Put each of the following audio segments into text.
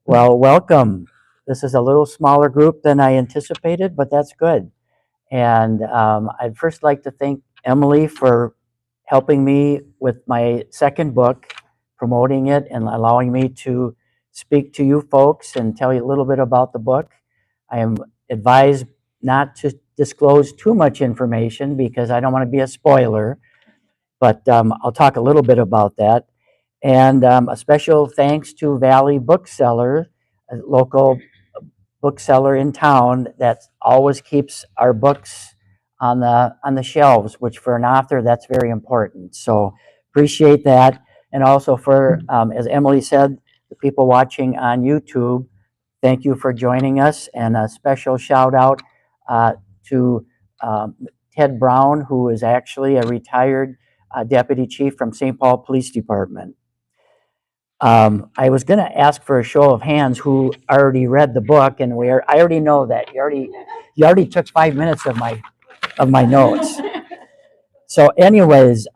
Well, welcome. This is a little smaller group than I anticipated, but that's good. And I'd first like to thank Emily for helping me with my second book, promoting it, and allowing me to speak to you folks and tell you a little bit about the book. I am advised not to disclose too much information because I don't want to be a spoiler, but I'll talk a little bit about that. And a special thanks to Valley Bookseller, a local bookseller in town that always keeps our books on the shelves, which for an author that's very important. So appreciate that, and also for as Emily said, the people watching on YouTube, thank you for joining us, and a special shout out to Ted Brown, who is actually a retired deputy chief from St. Paul Police Department. I was going to ask for a show of hands who already read the book, and I already know that you already took 5 minutes of my notes. So, anyways,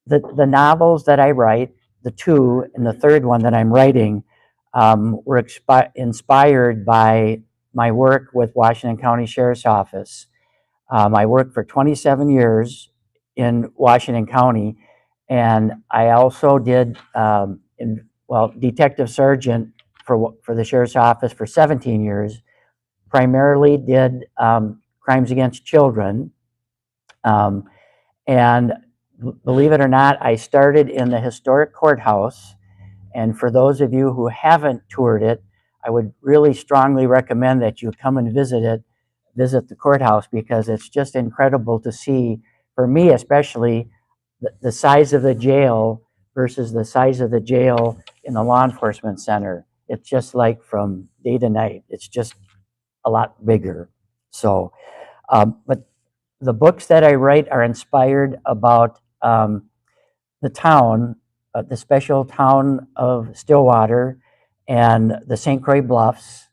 the novels that I write, the two and the third one that I'm writing, were inspired by my work with Washington County Sheriff's Office. I worked for 27 years in Washington County, and I also did detective sergeant for the sheriff's office for 17 years. Primarily did crimes against children, and believe it or not, I started in the historic courthouse. And for those of you who haven't toured it, I would really strongly recommend that you come and visit the courthouse, because it's just incredible to see, for me especially, the size of the jail versus the size of the jail in the law enforcement center. It's just like from day to night. It's just a lot bigger. So, but the books that I write are inspired about the town, the special town of Stillwater, and the St. Croix Bluffs,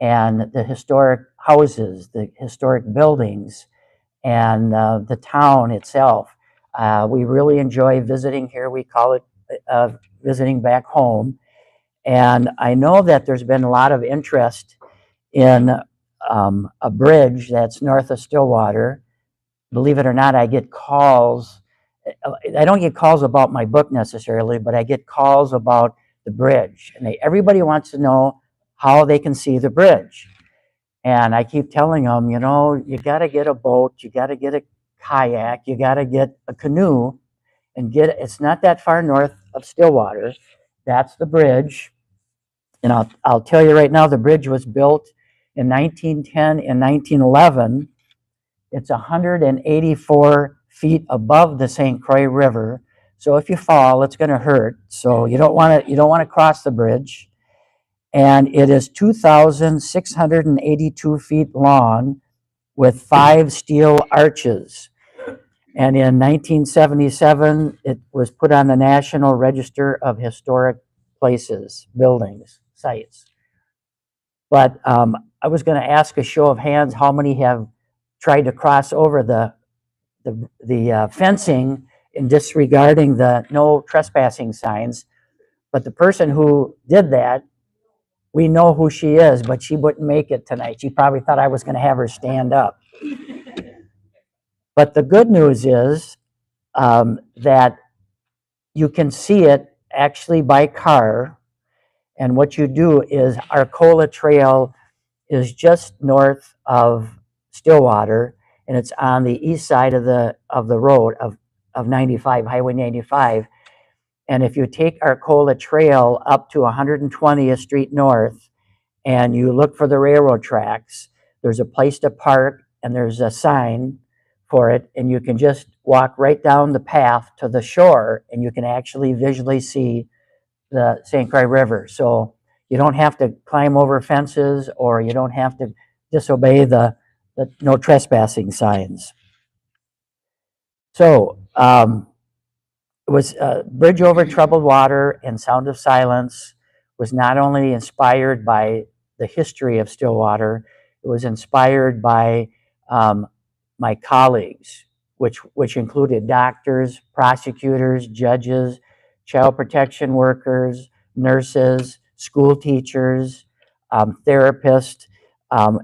and the historic houses, the historic buildings, and the town itself. We really enjoy visiting here. We call it visiting back home. And I know that there's been a lot of interest in a bridge that's north of Stillwater. Believe it or not, I get calls. I don't get calls about my book necessarily, but I get calls about the bridge. And everybody wants to know how they can see the bridge. And I keep telling them, you got to get a boat, you got to get a kayak, you got to get a canoe, and it's not that far north of Stillwater. That's the bridge. And I'll tell you right now, the bridge was built in 1910 and 1911. It's 184 feet above the St. Croix River. So if you fall, it's going to hurt. So you don't want to cross the bridge. And it is 2,682 feet long with 5 steel arches. And in 1977, it was put on the National Register of Historic Places, Buildings, Sites. But I was going to ask a show of hands how many have tried to cross over the fencing in disregarding the no trespassing signs. But the person who did that, we know who she is, but she wouldn't make it tonight. She probably thought I was going to have her stand up. But the good news is that you can see it actually by car. And what you do is Arcola Trail is just north of Stillwater, and it's on the east side of the road of 95, Highway 95. And if you take Arcola Trail up to 120th Street North and you look for the railroad tracks, there's a place to park and there's a sign for it, and you can just walk right down the path to the shore and you can actually visually see the St. Croix River. So you don't have to climb over fences, or you don't have to disobey the no trespassing signs. So it was Bridge Over Troubled Water and Sound of Silence was not only inspired by the history of Stillwater, it was inspired by my colleagues, which included doctors, prosecutors, judges, child protection workers, nurses, school teachers, therapists, a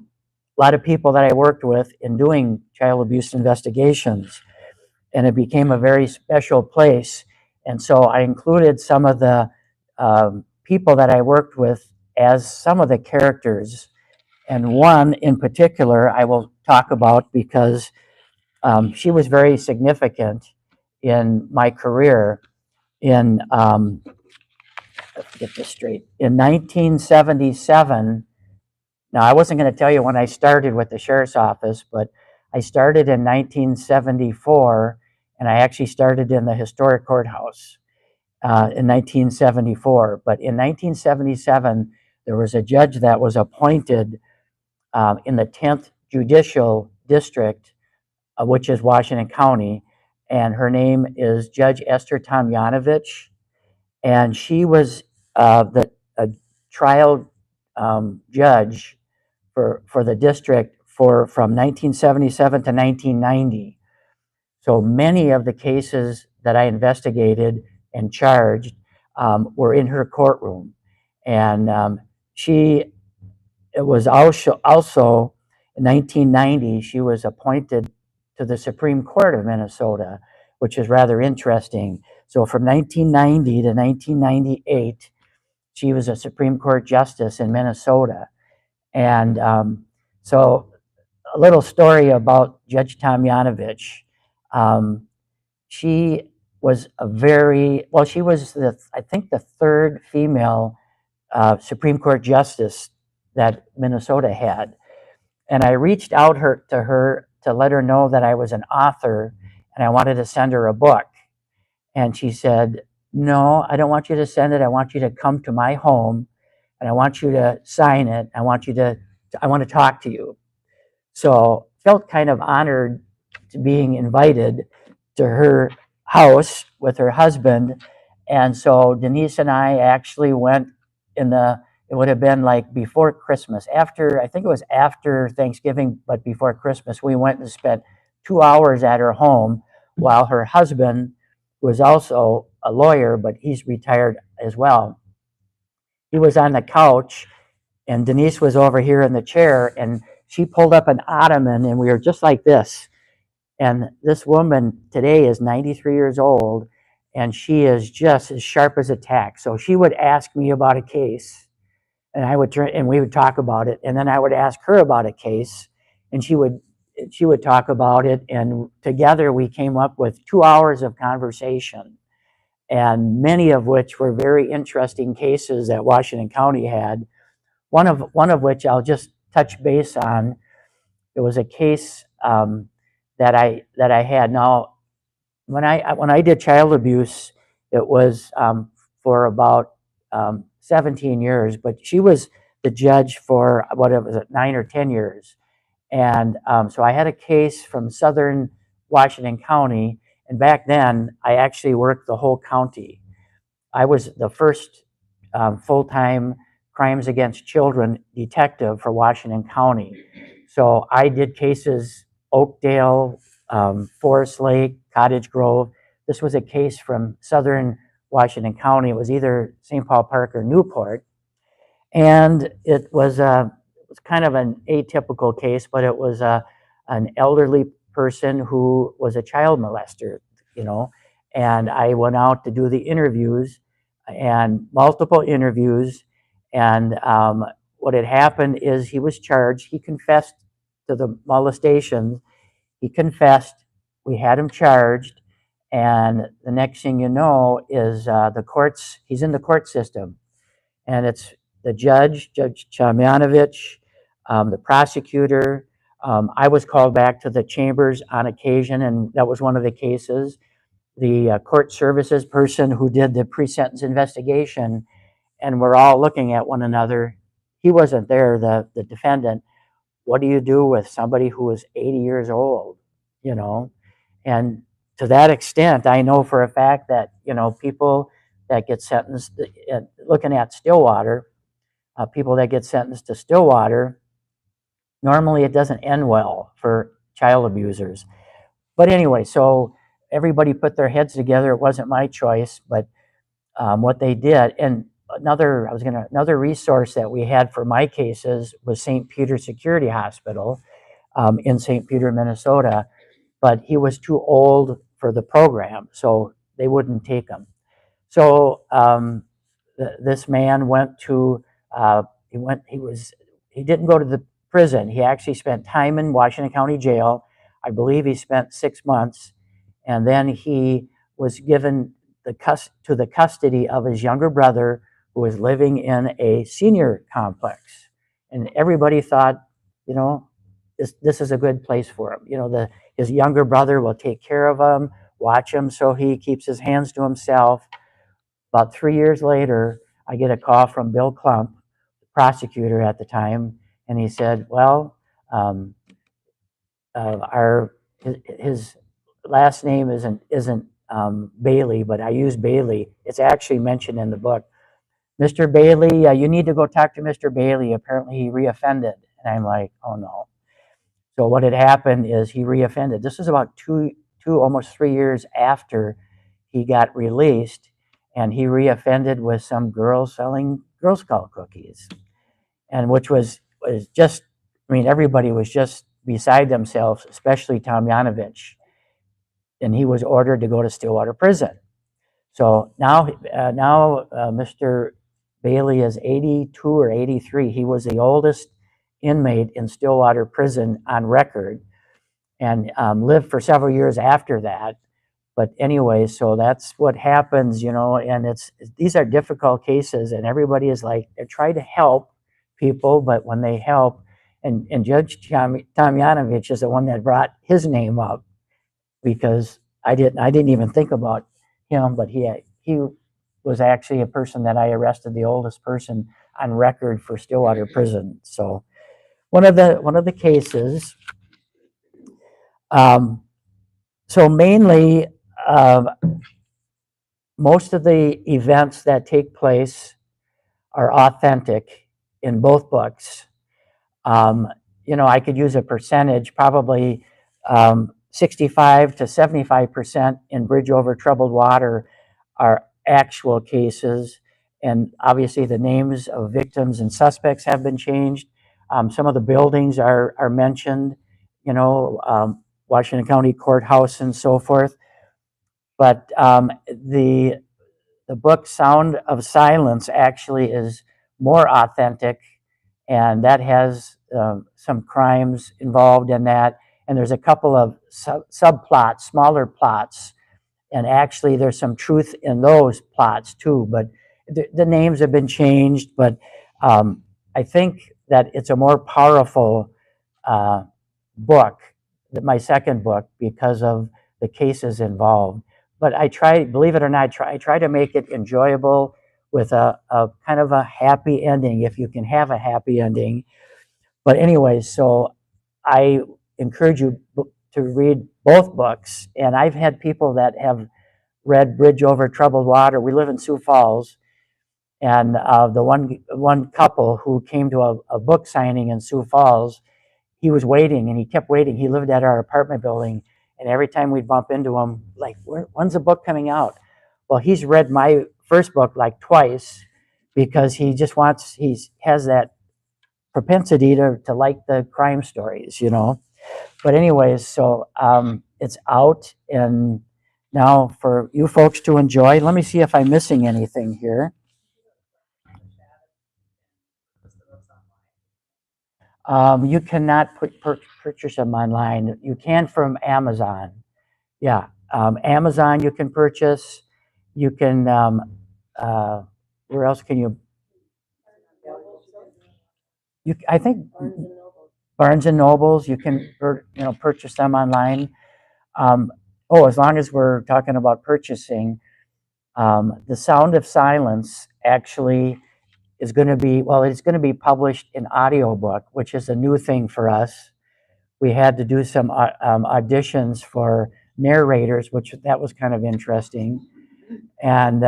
lot of people that I worked with in doing child abuse investigations. And it became a very special place. And so I included some of the people that I worked with as some of the characters. And one in particular I will talk about because she was very significant in my career. In let's get this straight. In 1977, now I wasn't going to tell you when I started with the sheriff's office, but I started in 1974, and I actually started in the historic courthouse in 1974. But in 1977, there was a judge that was appointed in the 10th Judicial District, which is Washington County, and her name is Judge Esther Tomjanovich, and she was the trial judge for the district from 1977 to 1990. So many of the cases that I investigated and charged were in her courtroom, and she it was also in 1990 she was appointed to the Supreme Court of Minnesota, which is rather interesting. So from 1990 to 1998, she was a Supreme Court justice in Minnesota. And so a little story about Judge Tomjanovich. She was she was I think the third female Supreme Court justice that Minnesota had. And I reached out to her to let her know that I was an author and I wanted to send her a book. And she said, "No, I don't want you to send it. I want you to come to my home and I want you to sign it. I want to talk to you." So felt kind of honored to being invited to her house with her husband. And so Denise and I actually went it would have been like before Christmas, I think it was after Thanksgiving, but before Christmas, we went and spent 2 hours at her home while her husband was also a lawyer, but he's retired as well. He was on the couch and Denise was over here in the chair, and she pulled up an ottoman and we were just like this. And this woman today is 93 years old and she is just as sharp as a tack. So she would ask me about a case and we would talk about it. And then I would ask her about a case and she would talk about it. And together we came up with 2 hours of conversation, and many of which were very interesting cases that Washington County had. One of which I'll just touch base on. It was a case that I had. Now, when I did child abuse, it was for about 17 years, but she was the judge for what it was 9 or 10 years, and so I had a case from southern Washington County, and back then I actually worked the whole county. I was the first full-time crimes against children detective for Washington County. So I did cases Oakdale, Forest Lake, Cottage Grove. This was a case from southern Washington County. It was either St. Paul Park or Newport. And it was kind of an atypical case, but it was an elderly person who was a child molester, and I went out to do the interviews and multiple interviews. And what had happened is he was charged. He confessed to the molestation. He confessed. We had him charged. And the next thing you know is he's in the court system. And it's the Judge Tomjanovich, the prosecutor. I was called back to the chambers on occasion, and that was one of the cases. The court services person who did the pre-sentence investigation, and we're all looking at one another. He wasn't there, the defendant. What do you do with somebody who is 80 years old, And to that extent, I know for a fact that, people that get sentenced, looking at Stillwater, people that get sentenced to Stillwater, normally it doesn't end well for child abusers. But anyway, so everybody put their heads together. It wasn't my choice, but what they did. And another resource that we had for my cases was St. Peter Security Hospital in St. Peter, Minnesota, but he was too old for the program, so they wouldn't take him. So this man went to he didn't go to the prison. He actually spent time in Washington County Jail. I believe he spent 6 months, and then he was given to the custody of his younger brother, who was living in a senior complex. And everybody thought, you know, this is a good place for him. You know, his younger brother will take care of him, watch him so he keeps his hands to himself. About 3 years later, I get a call from Bill Klump, the prosecutor at the time, and he said, well, our his last name isn't Bailey, but I use Bailey. It's actually mentioned in the book. Mr. Bailey, you need to go talk to Mr. Bailey. Apparently he reoffended. And I'm like, oh no. So what had happened is he reoffended. This is about almost 3 years after he got released, and he reoffended with some girl selling Girl Scout cookies, and which was just, I mean, everybody was just beside themselves, especially Tomjanovich, and he was ordered to go to Stillwater Prison. So now Mr. Bailey is 82 or 83. He was the oldest inmate in Stillwater Prison on record, and lived for several years after that. But anyway, so that's what happens, you know, and these are difficult cases, and everybody is like, they're trying to help people, but when they help, and Judge Tomjanovich is the one that brought his name up, because I didn't even think about him, but he was actually a person that I arrested, the oldest person on record for Stillwater Prison. So one of the cases. So mainly, most of the events that take place are authentic in both books. You know, I could use a percentage, probably 65 to 75% in Bridge Over Troubled Water are actual cases. And obviously the names of victims and suspects have been changed. Some of the buildings are mentioned, you know, Washington County Courthouse and so forth. But the book Sound of Silence actually is more authentic, and that has some crimes involved in that. And there's a couple of subplots, smaller plots, and actually there's some truth in those plots too. But the names have been changed. But I think that it's a more powerful book, my second book, because of the cases involved. But I try, believe it or not, I try to make it enjoyable with a kind of a happy ending, if you can have a happy ending. But anyway, so I encourage you to read both books. And I've had people that have read Bridge Over Troubled Water. We live in Sioux Falls, and the one couple who came to a book signing in Sioux Falls, he was waiting, and he kept waiting. He lived at our apartment building, and every time we'd bump into him, like, when's the book coming out? Well, he's read my first book like twice, because he has that propensity to like the crime stories, you know. But anyways, so it's out, and now for you folks to enjoy. Let me see if I'm missing anything here. You cannot purchase them online. You can from Amazon. Yeah, Amazon you can purchase. You can, where else can I think Barnes and Nobles, you can, purchase them online. As long as we're talking about purchasing, The Sound of Silence actually is going to be, well, it's going to be published in audiobook, which is a new thing for us. We had to do some auditions for narrators, which that was kind of interesting. And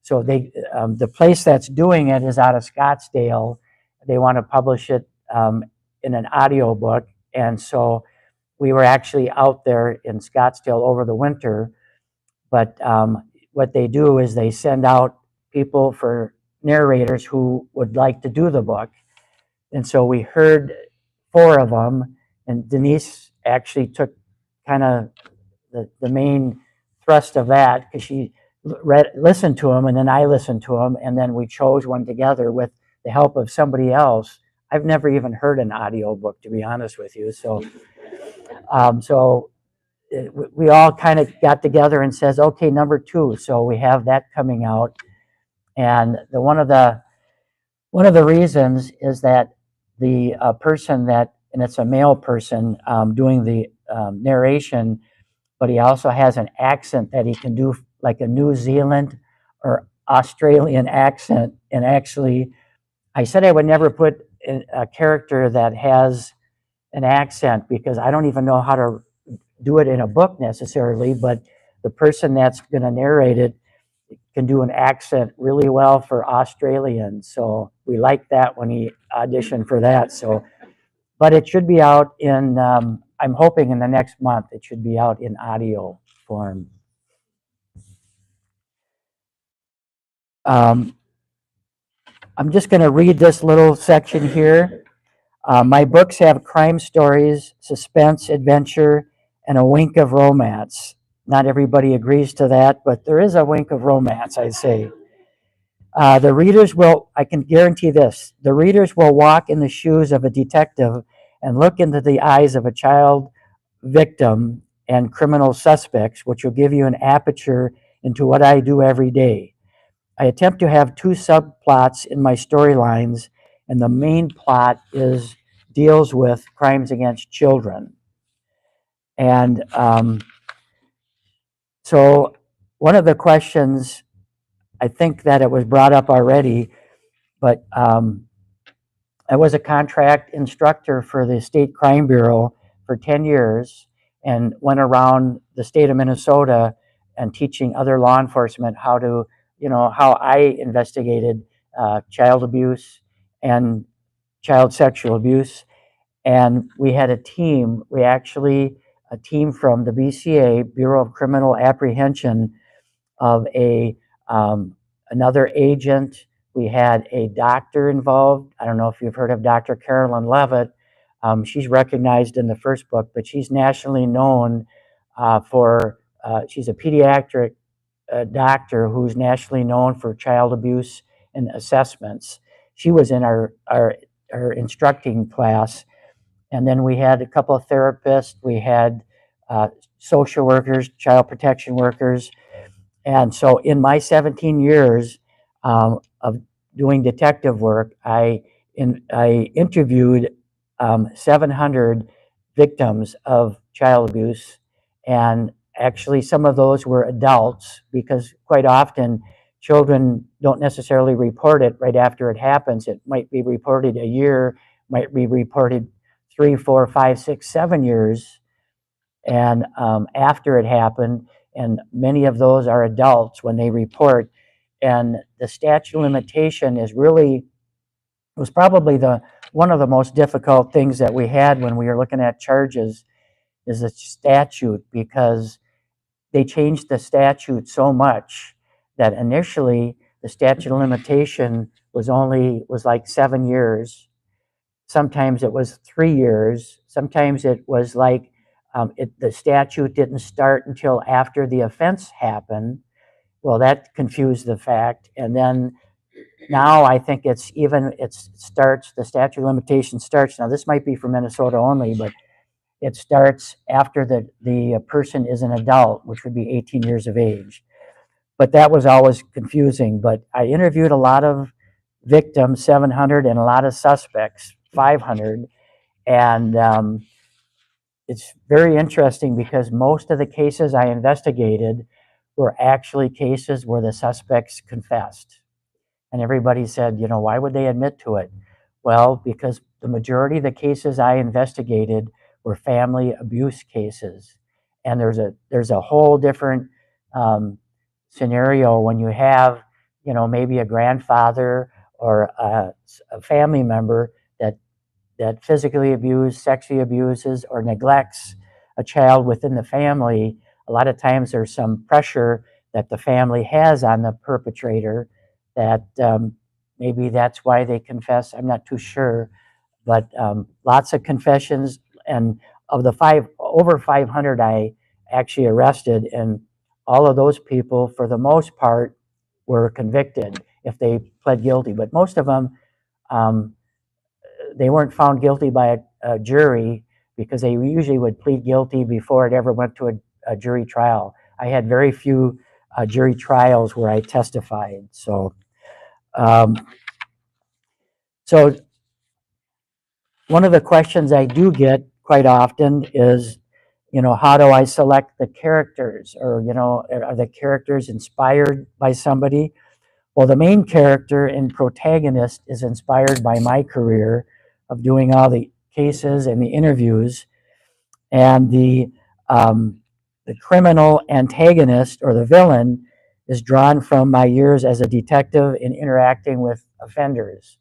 so the place that's doing it is out of Scottsdale. They want to publish it in an audiobook. And so we were actually out there in Scottsdale over the winter. But what they do is they send out people for narrators who would like to do the book. And so we heard 4 of them, and Denise actually took kind of the main thrust of that, because she listened to them, and then I listened to them, and then we chose one together with the help of somebody else. I've never even heard an audio book, to be honest with you. So we all kind of got together and says, okay, number 2. So we have that coming out, and one of the reasons is that the person that, and it's a male person doing the narration, but he also has an accent that he can do, like a New Zealand or Australian accent. And actually, I said I would never put a character that has an accent, because I don't even know how to do it in a book necessarily, but the person that's going to narrate it can do an accent really well for Australians. So we like that when he auditioned for that. So, but it should be out in, I'm hoping in the next month, it should be out in audio form. I'm just going to read this little section here. My books have crime stories, suspense, adventure, and a wink of romance. Not everybody agrees to that, but there is a wink of romance, I'd say. The readers will, I can guarantee this, the readers will walk in the shoes of a detective and look into the eyes of a child victim and criminal suspects, which will give you an aperture into what I do every day. I attempt to have 2 subplots in my storylines, and the main plot deals with crimes against children. And so one of the questions, I think that it was brought up already, but I was a contract instructor for the State Crime Bureau for 10 years and went around the state of Minnesota and teaching other law enforcement how to, how I investigated child abuse and child sexual abuse. And we had a team, a team from the BCA, Bureau of Criminal Apprehension, of another agent. We had a doctor involved. I don't know if you've heard of Dr. Carolyn Levitt. She's recognized in the first book, but she's nationally known she's a pediatric doctor who's nationally known for child abuse and assessments. She was in our instructing class. And then we had a couple of therapists. We had social workers, child protection workers. And so in my 17 years of doing detective work, I interviewed 700 victims of child abuse. And actually some of those were adults, because quite often children don't necessarily report it right after it happens. It might be reported a year, might be reported 3, 4, 5, 6, 7 years, and after it happened. And many of those are adults when they report. And the statute of limitation was probably one of the most difficult things that we had when we were looking at charges, is the statute, because they changed the statute so much that initially the statute of limitation was like 7 years. Sometimes it was 3 years. Sometimes it was like the statute didn't start until after the offense happened. Well, that confused the fact. And then now I think the statute of limitation starts. Now, this might be for Minnesota only, but it starts after the person is an adult, which would be 18 years of age. But that was always confusing. But I interviewed a lot of victims, 700, and a lot of suspects, 500. And it's very interesting, because most of the cases I investigated were actually cases where the suspects confessed. And everybody said, why would they admit to it? Well, because the majority of the cases I investigated were family abuse cases. And there's a whole different scenario when you have, maybe a grandfather or a family member that physically abuses, sexually abuses, or neglects a child within the family. A lot of times there's some pressure that the family has on the perpetrator that maybe that's why they confess. I'm not too sure, but lots of confessions. And of the over 500 I actually arrested, and all of those people, for the most part, were convicted if they pled guilty. But most of them, um, they weren't found guilty by a jury, because they usually would plead guilty before it ever went to a jury trial. I had very few jury trials where I testified. Um, so one of the questions I do get quite often is, how do I select the characters? Or, are the characters inspired by somebody? Well, the main character and protagonist is inspired by my career of doing all the cases and the interviews, and the criminal antagonist, or the villain, is drawn from my years as a detective in interacting with offenders.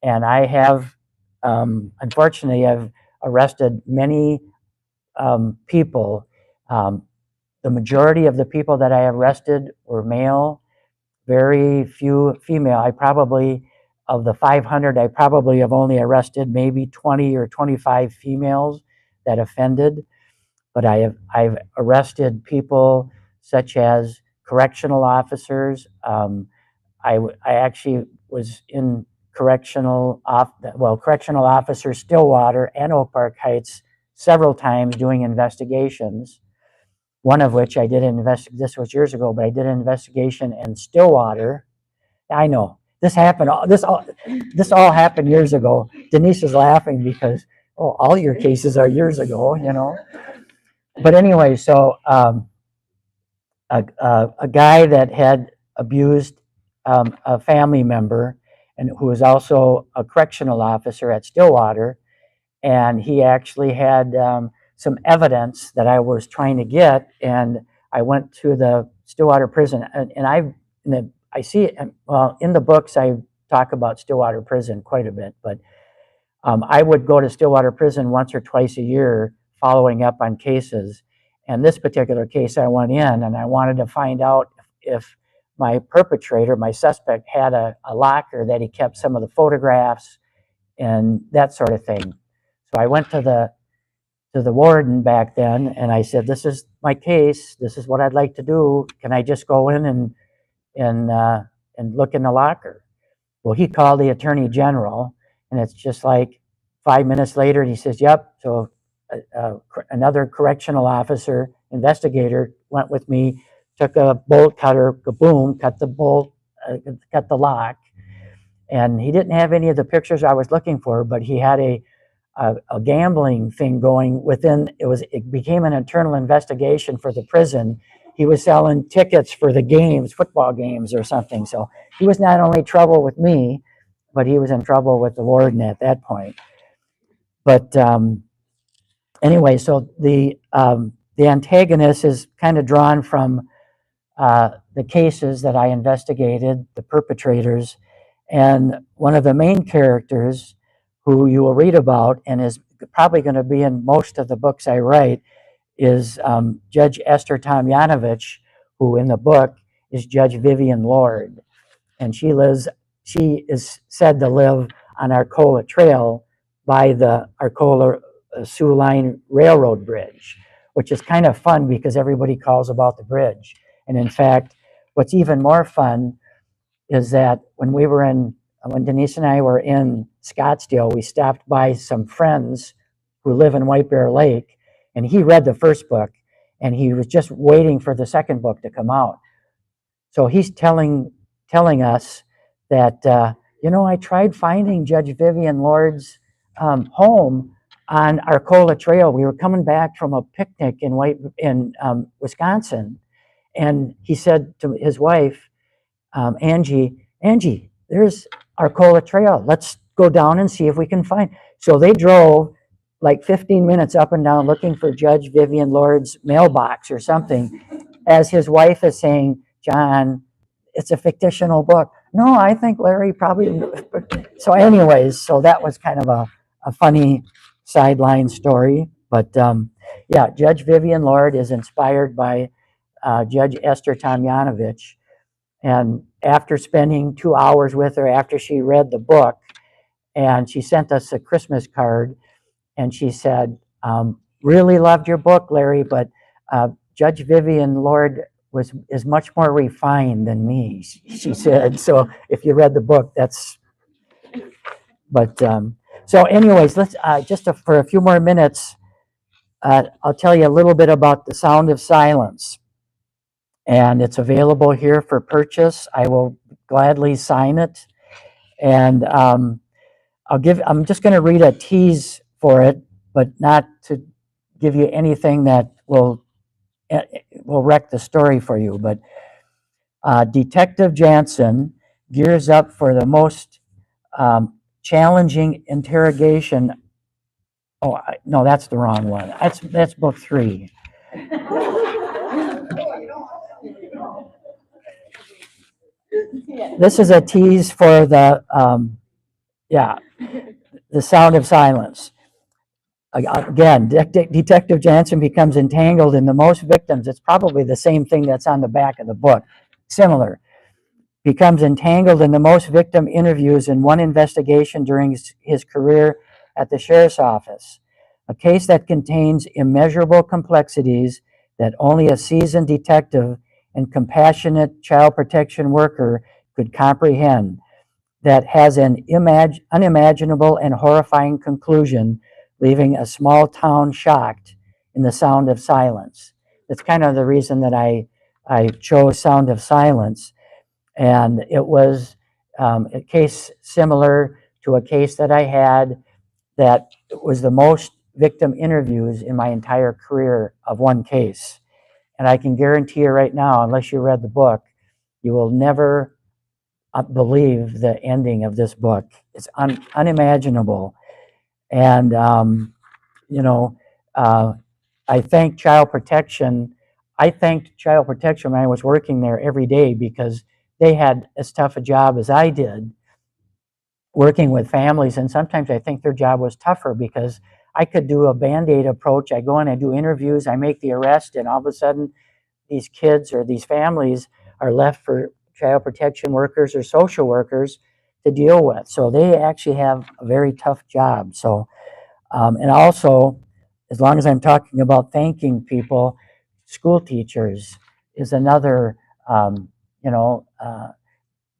And I have, unfortunately, I've arrested many people. Um, the majority of the people that I arrested were male, very few female. Of the 500, I probably have only arrested maybe 20 or 25 females that offended. But I've arrested people such as correctional officers. I actually was in correctional officer Stillwater and Oak Park Heights several times doing investigations. One of which I did an this was years ago, but I did an investigation in Stillwater. I know this happened. This all happened years ago. Denise is laughing because, oh, all your cases are years ago. But anyway, so a guy that had abused a family member, and who was also a correctional officer at Stillwater, and he actually had some evidence that I was trying to get, and I went to the Stillwater prison, and I see it. Well, in the books I talk about Stillwater prison quite a bit, but I would go to Stillwater prison once or twice a year following up on cases. And this particular case, I went in and I wanted to find out if my perpetrator, my suspect, had a locker that he kept some of the photographs and that sort of thing. So I went to the warden back then, and I said, "This is my case. This is what I'd like to do. Can I just go in and look in the locker?" Well, he called the attorney general, and it's just like 5 minutes later, and he says, "Yep." So another correctional officer, investigator, went with me, took a bolt cutter, kaboom, cut the bolt, cut the lock. And he didn't have any of the pictures I was looking for, but he had a gambling thing going within. It became an internal investigation for the prison. He was selling tickets for the games, football games or something. So he was not only in trouble with me, but he was in trouble with the warden at that point. But anyway, so the antagonist is kind of drawn from the cases that I investigated, the perpetrators, and one of the main characters, who you will read about and is probably going to be in most of the books I write, is Judge Esther Tomjanovich, who in the book is Judge Vivian Lord. And she is said to live on Arcola Trail by the Arcola Sioux Line Railroad Bridge, which is kind of fun because everybody calls about the bridge. And in fact, what's even more fun is that when Denise and I were in Scottsdale, we stopped by some friends who live in White Bear Lake, and he read the first book, and he was just waiting for the second book to come out. So he's telling us that, I tried finding Judge Vivian Lord's home on Arcola Trail. We were coming back from a picnic in Wisconsin, and he said to his wife, Angie, there's Arcola Trail. Let's go down and see if we can find. So they drove like 15 minutes up and down looking for Judge Vivian Lord's mailbox or something, as his wife is saying, "John, it's a fictional book." "No, I think Larry probably." So anyways, so that was kind of a funny sideline story. But yeah, Judge Vivian Lord is inspired by Judge Esther Tomjanovich. And after spending 2 hours with her, after she read the book, and she sent us a Christmas card, and she said, really loved your book, Larry, but Judge Vivian Lord is much more refined than me, she said. So if you read the book, but so anyways, let's for a few more minutes, I'll tell you a little bit about The Sound of Silence. And it's available here for purchase. I will gladly sign it. And I'm just going to read a tease for it, but not to give you anything that will wreck the story for you. But Detective Janssen gears up for the most challenging interrogation. Oh, no, that's the wrong one. That's book 3. This is a tease for the Sound of Silence. Again, Detective Janssen becomes entangled in the most victims. It's probably the same thing that's on the back of the book, similar. Becomes entangled in the most victim interviews in one investigation during his career at the sheriff's office. A case that contains immeasurable complexities that only a seasoned detective and compassionate child protection worker could comprehend, that has an unimaginable and horrifying conclusion, leaving a small town shocked in The Sound of Silence. That's kind of the reason that I chose Sound of Silence. And it was a case similar to a case that I had that was the most victim interviews in my entire career of one case. And I can guarantee you right now, unless you read the book, you will never believe the ending of this book. It's unimaginable. And, you know, I thank Child Protection. I thanked Child Protection when I was working there every day, because they had as tough a job as I did working with families. And sometimes I think their job was tougher, because I could do a Band-Aid approach. I go in, I do interviews, I make the arrest, and all of a sudden these kids or these families are left for child protection workers or social workers to deal with. So they actually have a very tough job. So, and also, as long as I'm talking about thanking people, school teachers is another, you know,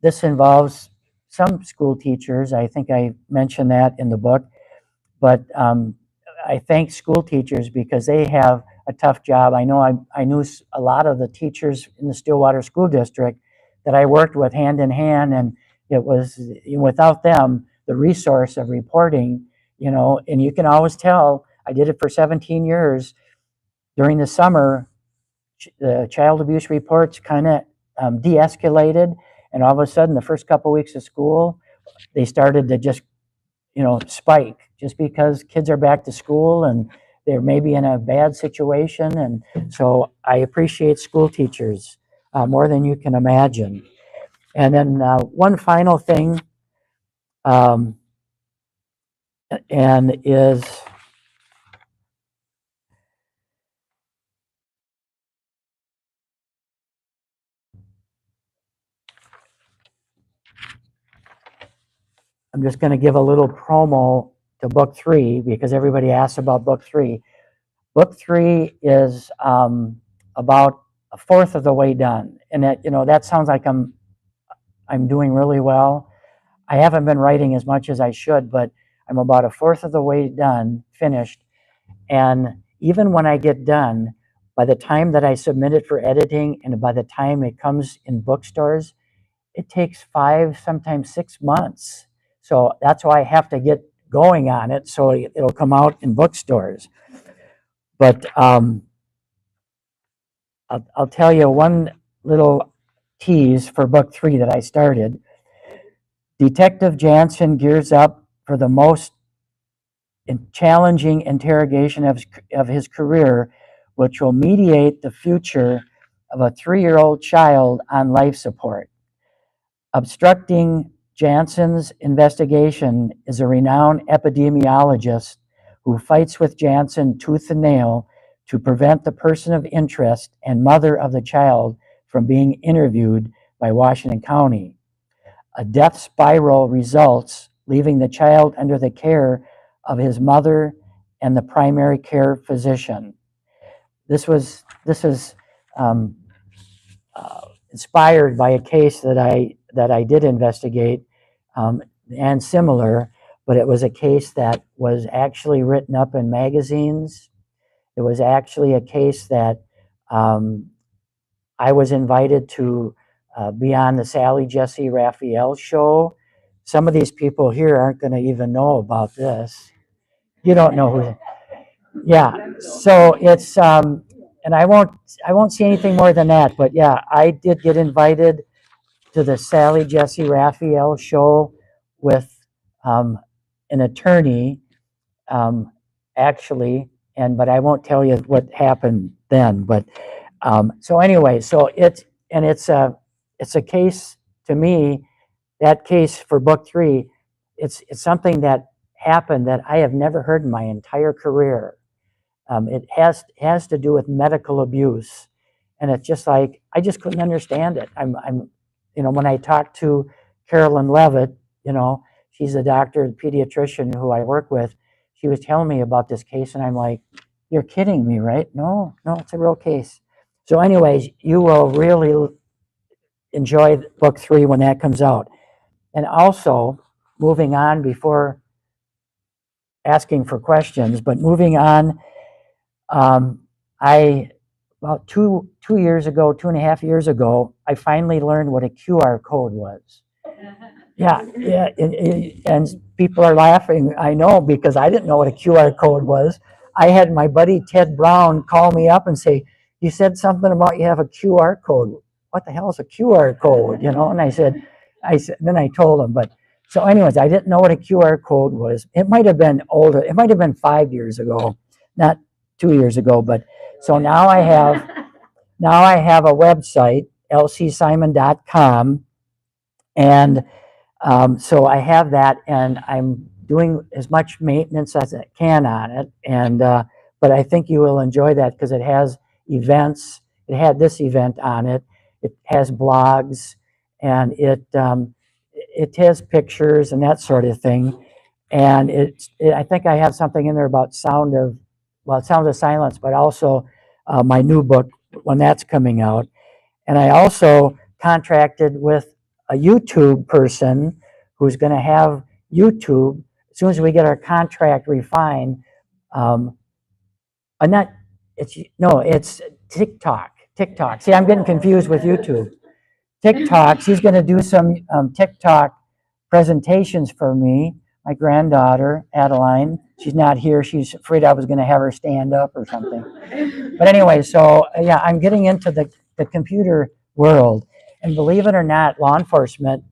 this involves some school teachers. I think I mentioned that in the book, but I thank school teachers because they have a tough job. I know I knew a lot of the teachers in the Stillwater School District that I worked with hand in hand, and it was without them, the resource of reporting, you know, and you can always tell. I did it for 17 years. During the summer, the child abuse reports kind of de-escalated, and all of a sudden, the first couple weeks of school, they started to just spike, just because kids are back to school and they're maybe in a bad situation. And so I appreciate school teachers more than you can imagine. And then one final thing, and is I'm just going to give a little promo to book 3, because everybody asks about book 3. Book 3 is about a fourth of the way done, and that sounds like I'm doing really well. I haven't been writing as much as I should, but I'm about a fourth of the way done, finished. And even when I get done, by the time that I submit it for editing and by the time it comes in bookstores, it takes 5, sometimes 6 months. So that's why I have to get going on it so it'll come out in bookstores. But I'll tell you one little tease for book 3 that I started. Detective Janssen gears up for the most challenging interrogation of his career, which will mediate the future of a 3-year-old child on life support. Obstructing Janssen's investigation is a renowned epidemiologist who fights with Janssen tooth and nail to prevent the person of interest and mother of the child from being interviewed by Washington County. A death spiral results, leaving the child under the care of his mother and the primary care physician. This is um, inspired by a case that I did investigate, and similar, but it was a case that was actually written up in magazines. It was actually a case that I was invited to be on the Sally Jesse Raphael show. Some of these people here aren't going to even know about this. You don't know who. Yeah. So it's and I won't say anything more than that. But yeah, I did get invited to the Sally Jesse Raphael show with an attorney, um, actually, but I won't tell you what happened then. But so anyway, it's a case to me. That case for book 3, it's something that happened that I have never heard in my entire career. It has to do with medical abuse, and it's just like I just couldn't understand it. When I talked to Carolyn Levitt, she's a doctor, a pediatrician who I work with. She was telling me about this case, and I'm like, "You're kidding me, right?" No, no, it's a real case. So, anyways, you will really enjoy book 3 when that comes out. And also, moving on before asking for questions, but moving on, I about 2 years ago, 2.5 years ago, I finally learned what a QR code was. Yeah, yeah, and people are laughing. I know, because I didn't know what a QR code was. I had my buddy Ted Brown call me up and say, "You said something about you have a QR code. What the hell is a QR code?" And then I told him. But so, anyways, I didn't know what a QR code was. It might have been older. It might have been 5 years ago, not 2 years ago. But so now I have a website, lcsimon.com, and so I have that, and I'm doing as much maintenance as I can on it. But I think you will enjoy that because it has events. It had this event on it. It has blogs, and it has pictures and that sort of thing. And I think I have something in there about Sound of Silence, but also my new book when that's coming out. And I also contracted with a YouTube person who's going to have YouTube as soon as we get our contract refined. Not it's no, it's TikTok. TikTok. See, I'm getting confused with YouTube. TikTok. She's going to do some TikTok presentations for me. My granddaughter Adeline. She's not here. She's afraid I was going to have her stand up or something. But anyway, so yeah, I'm getting into the computer world, and believe it or not, law enforcement.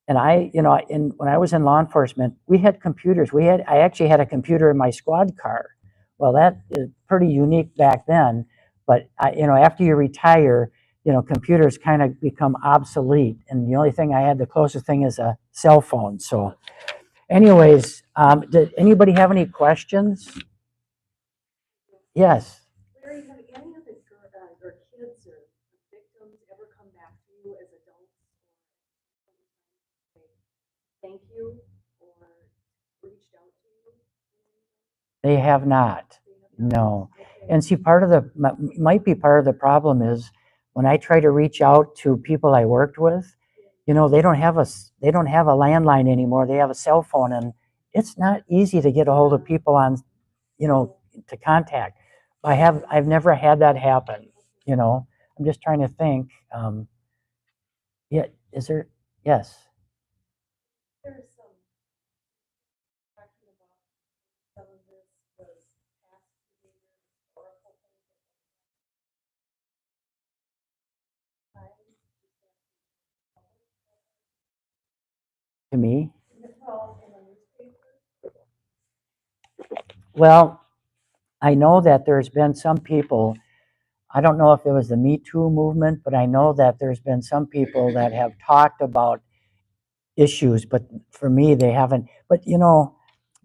And when I was in law enforcement, we had computers. I actually had a computer in my squad car. Well, that is pretty unique back then. But after you retire, computers kind of become obsolete. And the only thing I had, the closest thing, is a cell phone. So, anyways, did anybody have any questions? Yes. Larry, have any of your kids or victims ever come back to you as adults or say thank you or reached out to you? They have not. No. And see, might be part of the problem is when I try to reach out to people I worked with, they don't have a landline anymore. They have a cell phone, and it's not easy to get a hold of people to contact. I've never had that happen. I'm just trying to think. Yeah, is there? Yes. There's some talking about some of this was past behavior, historical things To me? in the newspaper. Well, I know that there's been some people, I don't know if it was the Me Too movement, but I know that there's been some people that have talked about issues, but for me, they haven't. But,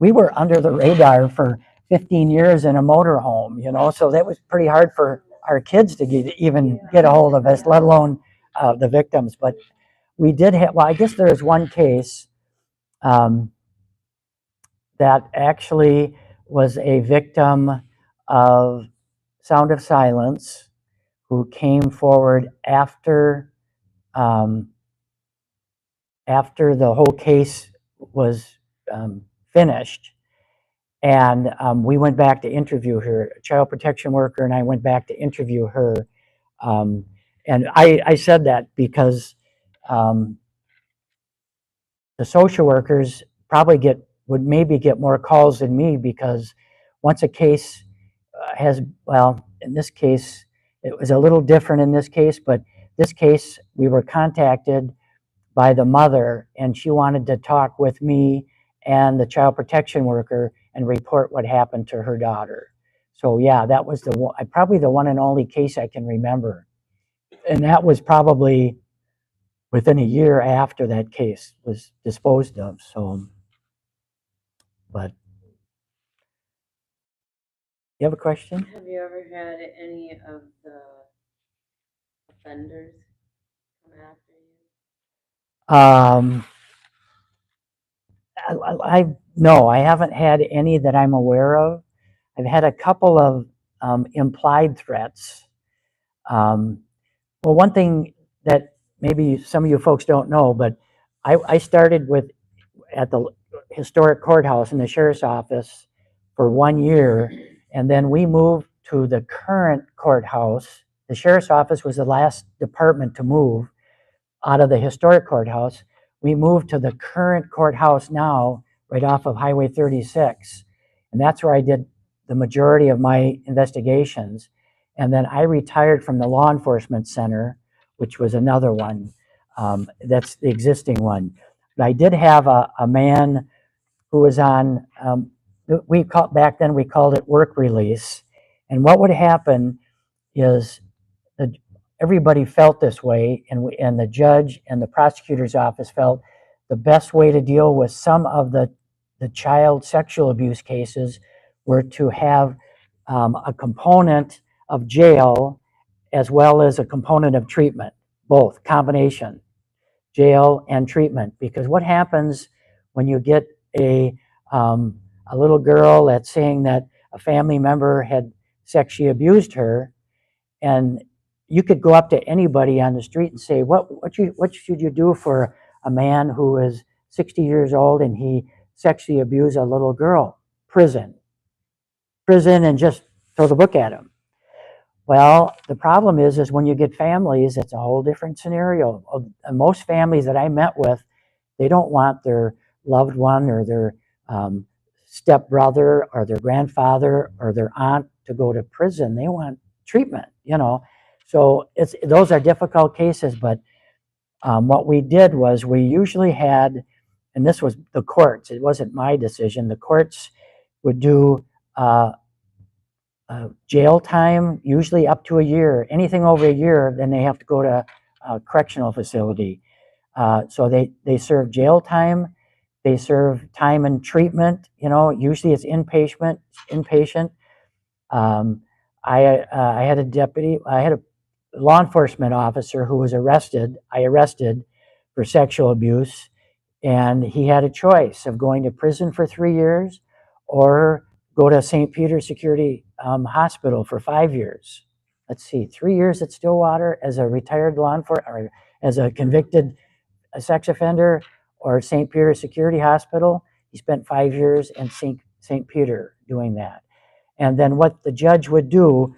we were under the radar for 15 years in a motorhome, so that was pretty hard for our kids to even get a hold of us, let alone the victims, but we did have, well, I guess there is one case um, that actually was a victim of Sound of Silence who came forward um, after the whole case was finished. And we went back to interview her, a child protection worker, and I went back to interview her. Um, and I said that because um, the social workers probably would maybe get more calls than me, because once a case well, in this case, it was a little different in this case, but this case, we were contacted by the mother, and she wanted to talk with me and the child protection worker and report what happened to her daughter. So yeah, that was probably the one and only case I can remember. And that was probably within a year after that case was disposed of. So, but you have a question? Have you ever had any of the offenders come after you? No, I haven't had any that I'm aware of. I've had a couple of implied threats. Well, one thing that maybe some of you folks don't know, but I started at the historic courthouse in the sheriff's office for 1 year, and then we moved to the current courthouse. The sheriff's office was the last department to move out of the historic courthouse. We moved to the current courthouse now, right off of Highway 36. And that's where I did the majority of my investigations. And then I retired from the law enforcement center, which was another one. That's the existing one. But I did have a man who was on, back then we called it work release. And what would happen is the, everybody felt this way, and the judge and the prosecutor's office felt the best way to deal with some of the child sexual abuse cases were to have a component of jail as well as a component of treatment, both, combination, jail and treatment. Because what happens when you get a little girl that's saying that a family member had sexually abused her, and you could go up to anybody on the street and say, what should you do for a man who is 60 years old and he sexually abused a little girl? Prison, and just throw the book at him. Well, the problem is when you get families, it's a whole different scenario. Most families that I met with, they don't want their loved one or their stepbrother or their grandfather or their aunt to go to prison. They want treatment, So those are difficult cases, but what we did was we usually had, and this was the courts, it wasn't my decision, the courts would do jail time, usually up to a year. Anything over a year, then they have to go to a correctional facility. So they serve jail time, they serve time in treatment, usually it's inpatient. I had a law enforcement officer who was arrested, I arrested for sexual abuse, and he had a choice of going to prison for 3 years or go to St. Peter's Security Hospital for 5 years. Let's see, 3 years at Stillwater as a retired law enforcement, or as a convicted sex offender, or St. Peter's Security Hospital. He spent 5 years in St. Peter doing that. And then what the judge would do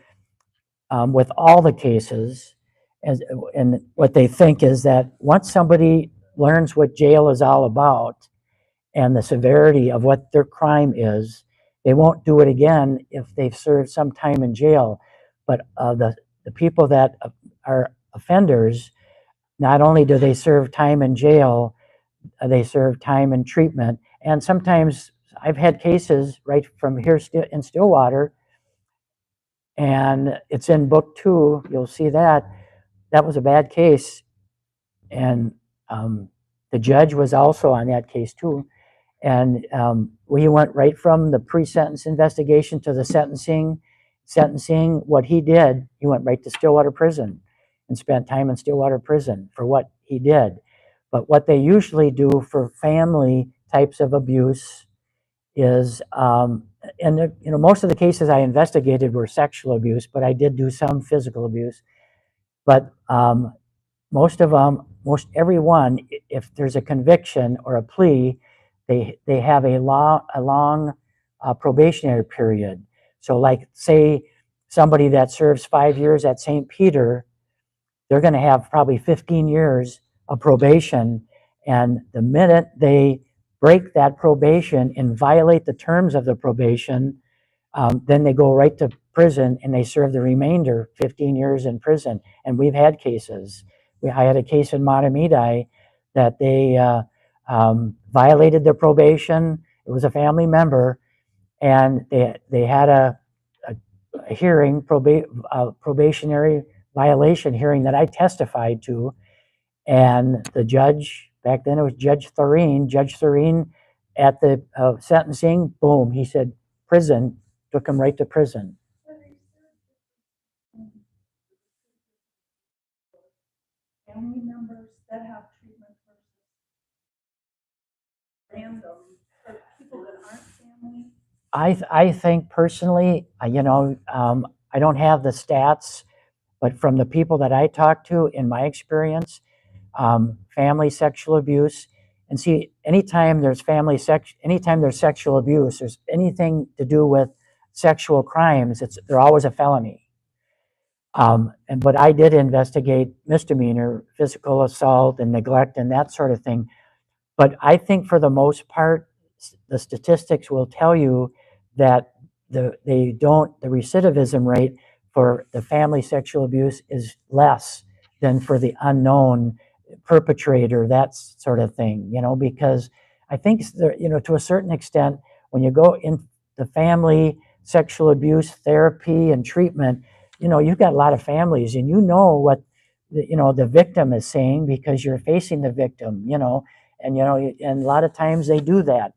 with all the cases, and what they think is that once somebody learns what jail is all about and the severity of what their crime is, they won't do it again if they've served some time in jail. But the people that are offenders, not only do they serve time in jail, they serve time in treatment. And sometimes I've had cases right from here in Stillwater, and it's in book 2. You'll see that was a bad case, and the judge was also on that case too. And we went right from the pre-sentence investigation to the sentencing. What he did, he went right to Stillwater Prison, and spent time in Stillwater Prison for what he did. But what they usually do for family types of abuse is, most of the cases I investigated were sexual abuse, but I did do some physical abuse. But most of them, most everyone, if there's a conviction or a plea, they have a long probationary period. So, like, say somebody that serves 5 years at St. Peter, they're going to have probably 15 years of probation. And the minute they break that probation and violate the terms of the probation, then they go right to prison and they serve the remainder 15 years in prison. And we've had cases. I had a case in Matamidi that they violated their probation. It was a family member, and they had a hearing, probationary violation hearing that I testified to. And the judge, back then it was Judge Thurine, at the sentencing, boom, he said prison, took him right to prison. Family members that have treatment versus random, or people that aren't family. I think personally, I don't have the stats, but from the people that I talk to, in my experience, family sexual abuse, and see, anytime there's anytime there's sexual abuse, there's anything to do with sexual crimes, they're always a felony. But I did investigate misdemeanor, physical assault and neglect and that sort of thing. But I think for the most part, the statistics will tell you that the recidivism rate for the family sexual abuse is less than for the unknown perpetrator, that sort of thing, because I think, to a certain extent, when you go in the family sexual abuse therapy and treatment, you've got a lot of families, and what the victim is saying, because you're facing the victim, and and a lot of times they do that.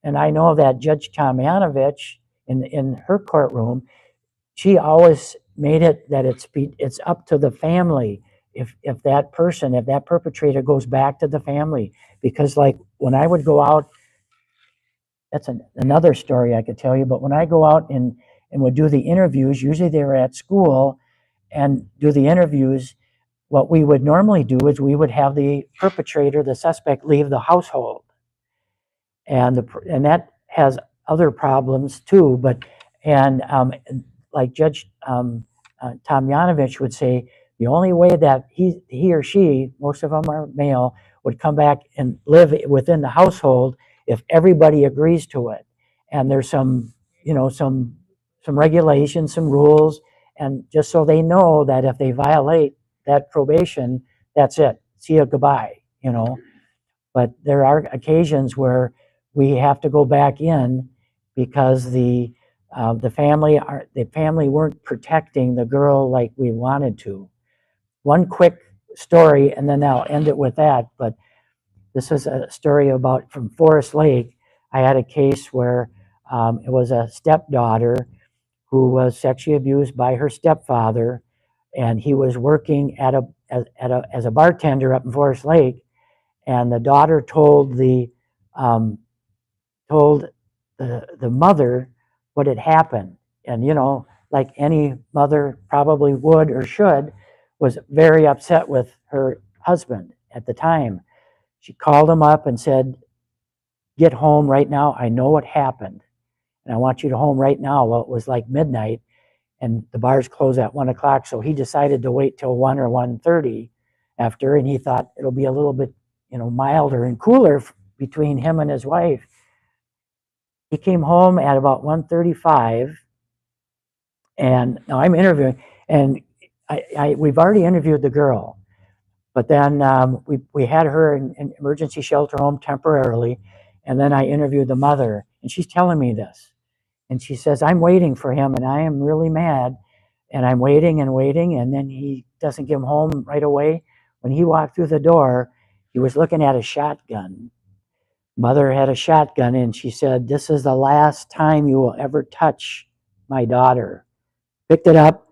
And I know that Judge Tomjanovich, in her courtroom, she always made it that it's up to the family if that perpetrator goes back to the family. Because, like, when I would go out, that's another story I could tell you, but when I go out and would do the interviews, usually they were at school, and do the interviews, what we would normally do is we would have the perpetrator, the suspect, leave the household. And that has other problems too. But like Judge Tomjanovich would say, the only way that he or she, most of them are male, would come back and live within the household if everybody agrees to it. And there's some regulations, some rules, and just so they know that if they violate that probation, that's it. See you, goodbye. But there are occasions where we have to go back in because the family weren't protecting the girl like we wanted to. One quick story, and then I'll end it with that. But this is a story from Forest Lake. I had a case where it was a stepdaughter who was sexually abused by her stepfather, and he was working as a bartender up in Forest Lake. And the daughter told the mother what had happened, and like any mother probably would or should, was very upset with her husband at the time. She called him up and said, "Get home right now. I know what happened, and I want you to home right now." Well, it was like midnight, and the bars close at 1 o'clock, so he decided to wait till 1 or 1:30 after, and he thought it'll be a little bit milder and cooler between him and his wife. He came home at about 1:35, and now I'm interviewing, and we've already interviewed the girl, but then we had her in emergency shelter home temporarily, and then I interviewed the mother, and she's telling me this, and she says, "I'm waiting for him, and I am really mad, and I'm waiting and waiting, and then he doesn't get home right away. When he walked through the door, he was looking at a shotgun. Mother had a shotgun, and she said, 'This is the last time you will ever touch my daughter.'" Picked it up,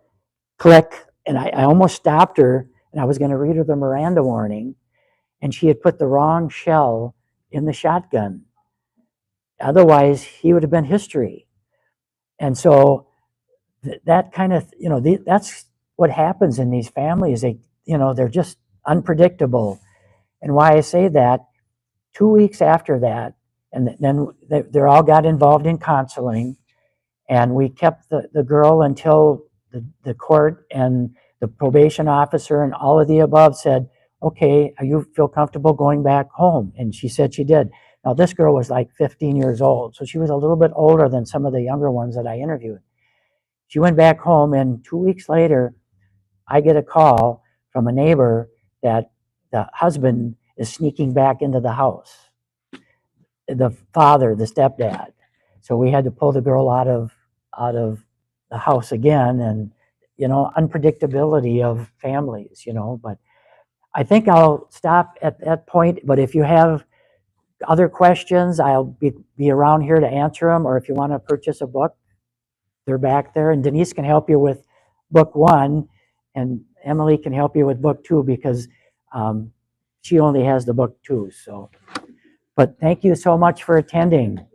click, and I almost stopped her and I was going to read her the Miranda warning, and she had put the wrong shell in the shotgun. Otherwise, he would have been history. And so that kind of, that's what happens in these families. They're just unpredictable. And why I say that, 2 weeks after that, and then they're all got involved in counseling, and we kept the girl until the court and the probation officer and all of the above said, okay, you feel comfortable going back home? And she said she did. Now, this girl was like 15 years old, so she was a little bit older than some of the younger ones that I interviewed. She went back home, and 2 weeks later, I get a call from a neighbor that the husband is sneaking back into the house, the father, the stepdad. So we had to pull the girl out of the house again, and unpredictability of families. But I think I'll stop at that point. But if you have other questions, I'll be around here to answer them. Or if you want to purchase a book, they're back there, and Denise can help you with book 1, and Emily can help you with book 2 because she only has the book 2. So, but thank you so much for attending.